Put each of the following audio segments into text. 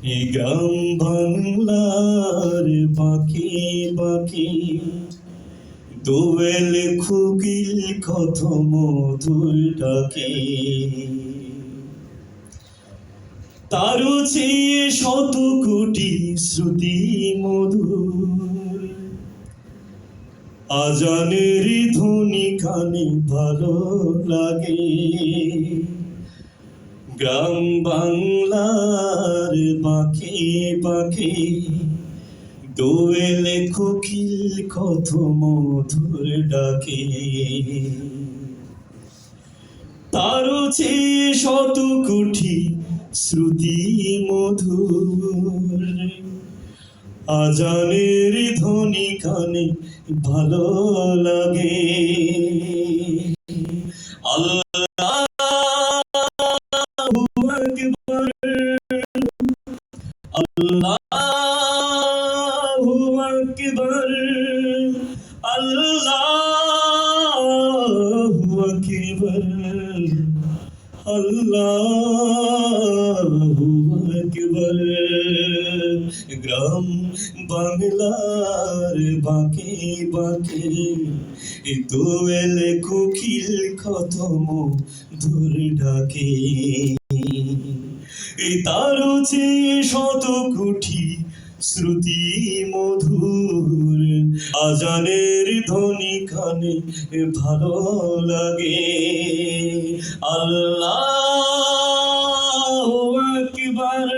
এই গ্রাম বাংলার বাঁকে বাঁকে দোয়েল খুকিল কত মধুর ডাকে, তারও চেয়ে শত কোটি শ্রুতি মধুর। আজানের ধ্বনি কানে ভালো লাগে, গ্রাম বাংলার বাঁকে বাঁকে দোয়েল কোকিল কত মধুর ডাকে, তারও চেয়ে শত কোটি শ্রুতি মধুর। আজানের ধ্বনি কানে ভালো লাগে। আল্লাহু আকবার, আল্লাহু আকবার, আল্লাহু আকবার, আল্লাহু আকবার। গ্রাম বাংলার বাঁকে বাঁকে দোয়েল কোকিল কত মধুর ডাকে, তারও চেয়ে শত কোটি শ্রুতি মধুর। আজানের ধ্বনি কানে ভালো লাগে। আল্লাহু আকবার,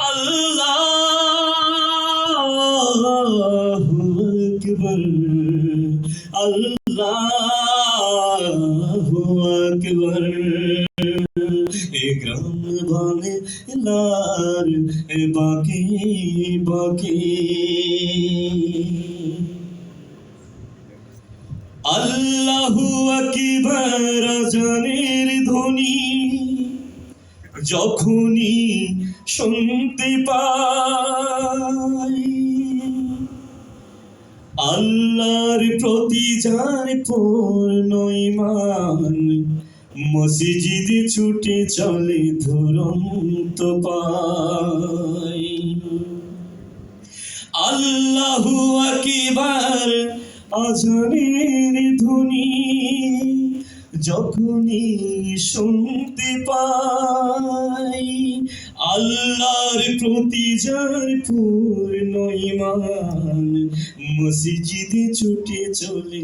আল্লাহু আকবার, আল্লাহু আকবার। এ গ্রাম বাংলার বাঁকে বাঁকে আল্লাহু আকবার আজানের ধ্বনি যখনই শুনতে পাই, আল্লাহর প্রতি যার পূর্ণ ঈমান মসজিদে ছুটে চলে দুরন্ত পায়। আল্লাহু আকবার আজানের ধ্বনি যখনই শুনতে পাই, আল্লাহর প্রতি যার পূর্ণ ঈমান মসজিদে ছুটে চলে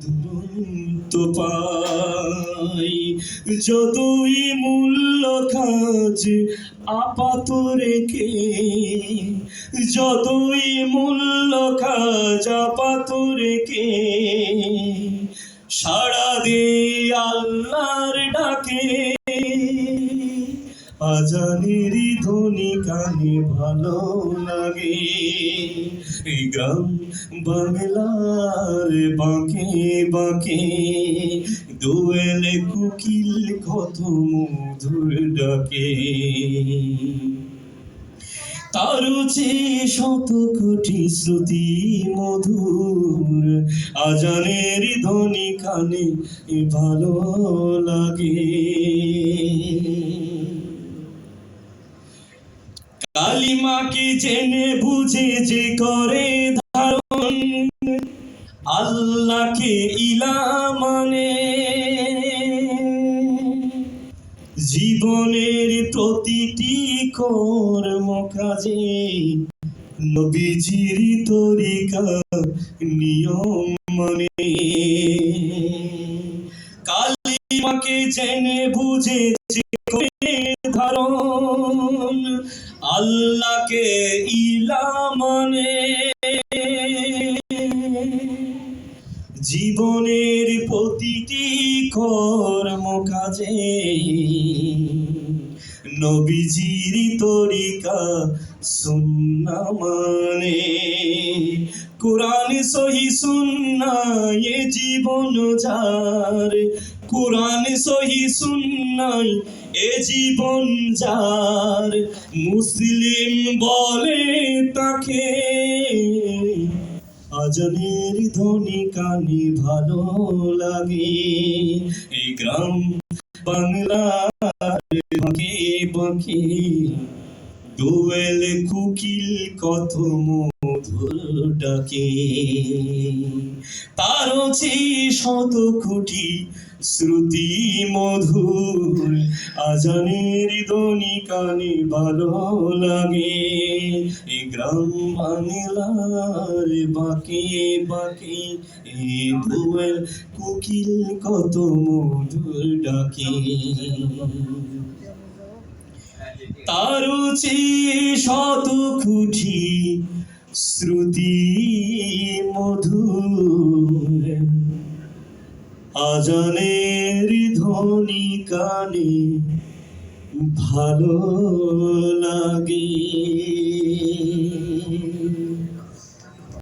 দুরন্ত পাই। যতই মূল্য কাজ আপাত রেখে, যতই মূল্য কাজ আপাত রেখে সাড়া দে আল্লাহর ডাকে, আজানের ধ্বনি কানে ভালো লাগে। এই গ্রাম বাংলার বাঁকে বাঁকে দোয়েল কোকিল কত মধুর ডাকে, তারও চেয়ে শত কোটি শ্রুতি মধুর। আজানের ধ্বনি কানে ভালো লাগে। কালিমাকে জেনে বুঝে যে করে ধারণ, আল্লাহকে ইলাহ মানে, জীবনের প্রতিটি কর্ম কাজে নবীজির তরিকা নিয়ম মানে। কালিমাকে জেনে বুঝে যে করে ধারণ, আল্লাহকে ইলাহ মানে, জীবনের প্রতিটি কর্ম কাজে নবীজির তরিকা সুন্নাহ মানে। কোরআন সহি সুন্নাহ এ জীবন যার, কোরআন সহি সুন্নাহ এ জীবন যার, মুসলিম বলে তাকে। আজানের ধ্বনি কানে ভালো লাগে। এই গ্রাম বাংলার বাঁকে বাঁকে দোয়েল কুকিল কত মধুর ডাকে তারও চেয়ে শত কোটি শ্রুতি মধুর আজানের ধ্বনি কানে ভালো লাগে এই গ্রাম বাংলার বাঁকে বাঁকে এই দোয়েল কোকিল কত মধুর ডাকে তারও চেয়ে শত কোটি শ্রুতি মধুর আজানের ধ্বনি কানে ভালো লাগে।